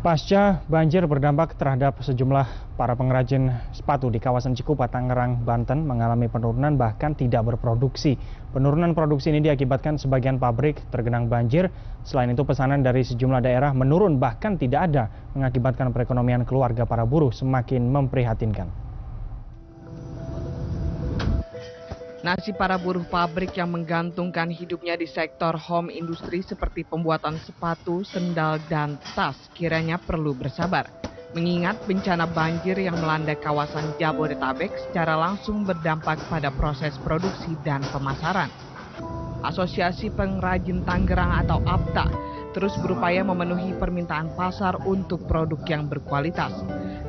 Pasca banjir berdampak terhadap sejumlah para pengrajin sepatu di kawasan Cikupa, Tangerang, Banten mengalami penurunan bahkan tidak berproduksi. Penurunan produksi ini diakibatkan sebagian pabrik tergenang banjir. Selain itu pesanan dari sejumlah daerah menurun bahkan tidak ada, mengakibatkan perekonomian keluarga para buruh semakin memprihatinkan. Nasib para buruh pabrik yang menggantungkan hidupnya di sektor home industri seperti pembuatan sepatu, sendal, dan tas kiranya perlu bersabar. Mengingat bencana banjir yang melanda kawasan Jabodetabek secara langsung berdampak pada proses produksi dan pemasaran. Asosiasi Pengrajin Tangerang atau APTA terus berupaya memenuhi permintaan pasar untuk produk yang berkualitas.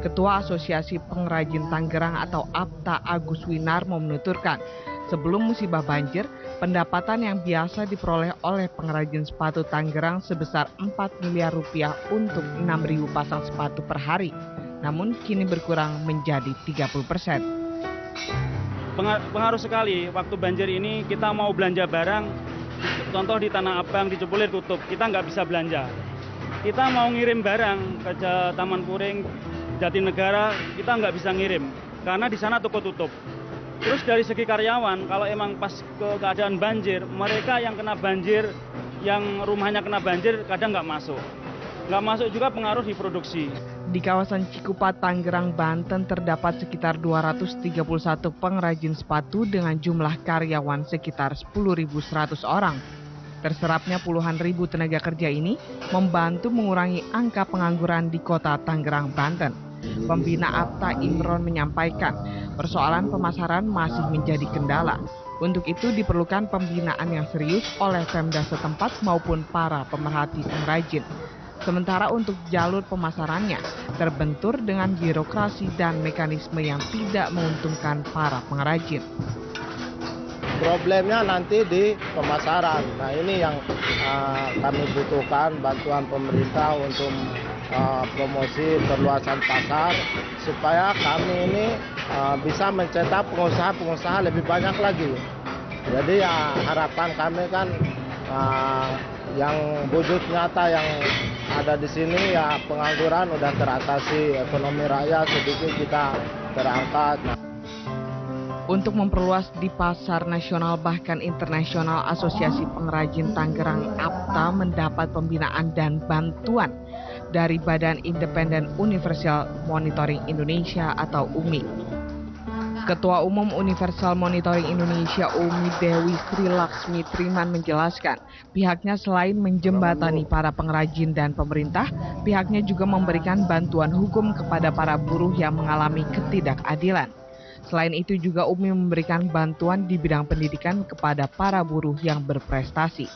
Ketua Asosiasi Pengrajin Tangerang atau APTA Agus Winarmo menuturkan, sebelum musibah banjir, pendapatan yang biasa diperoleh oleh pengrajin sepatu Tangerang sebesar 4 miliar rupiah untuk 6.000 pasang sepatu per hari. Namun kini berkurang menjadi 30%. Pengaruh sekali, waktu banjir ini kita mau belanja barang, contoh di Tanah Abang, di Cepulir tutup, kita nggak bisa belanja. Kita mau ngirim barang ke Taman Puring, Jatinegara, kita nggak bisa ngirim, karena di sana toko tutup. Terus dari segi karyawan, kalau emang pas keadaan banjir, mereka yang kena banjir, yang rumahnya kena banjir, kadang nggak masuk. Nggak masuk juga pengaruh di produksi. Di kawasan Cikupa, Tangerang, Banten terdapat sekitar 231 pengrajin sepatu dengan jumlah karyawan sekitar 10.100 orang. Terserapnya puluhan ribu tenaga kerja ini membantu mengurangi angka pengangguran di kota Tangerang, Banten. Pembina APTA Imron menyampaikan, persoalan pemasaran masih menjadi kendala. Untuk itu diperlukan pembinaan yang serius oleh Pemda setempat maupun para pemerhati pengrajin. Sementara untuk jalur pemasarannya terbentur dengan birokrasi dan mekanisme yang tidak menguntungkan para pengrajin. Problemnya nanti di pemasaran. Nah ini yang kami butuhkan bantuan pemerintah untuk promosi perluasan pasar supaya kami ini bisa mencetak pengusaha-pengusaha lebih banyak lagi. Jadi ya harapan kami kan yang wujud nyata yang ada di sini ya pengangguran udah teratasi, ekonomi rakyat sedikit kita terangkat. Untuk memperluas di pasar nasional bahkan internasional, Asosiasi Pengrajin Tangerang APTA mendapat pembinaan dan bantuan dari Badan Independen Universal Monitoring Indonesia atau UMI. Ketua Umum Universal Monitoring Indonesia UMI Dewi Sri Laksmi Triman menjelaskan, pihaknya selain menjembatani para pengrajin dan pemerintah, pihaknya juga memberikan bantuan hukum kepada para buruh yang mengalami ketidakadilan. Selain itu juga UMI memberikan bantuan di bidang pendidikan kepada para buruh yang berprestasi.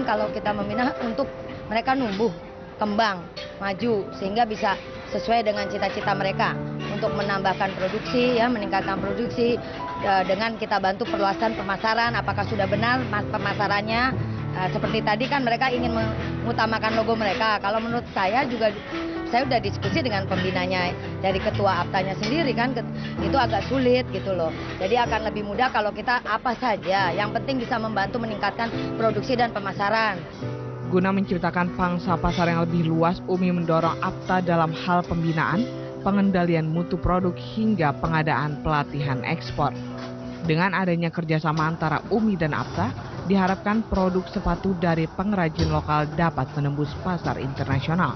Kalau kita membina untuk mereka numbuh, kembang, maju, sehingga bisa sesuai dengan cita-cita mereka untuk menambahkan produksi, ya, meningkatkan produksi dengan kita bantu perluasan pemasaran. Apakah sudah benar pemasarannya? Seperti tadi kan mereka ingin mengutamakan logo mereka. Kalau menurut saya juga, saya udah diskusi dengan pembinanya dari ketua APTA-nya sendiri kan, itu agak sulit gitu loh. Jadi akan lebih mudah kalau kita apa saja, yang penting bisa membantu meningkatkan produksi dan pemasaran. Guna menciptakan pangsa pasar yang lebih luas, UMI mendorong APTA dalam hal pembinaan, pengendalian mutu produk hingga pengadaan pelatihan ekspor. Dengan adanya kerjasama antara UMI dan APTA, diharapkan produk sepatu dari pengrajin lokal dapat menembus pasar internasional.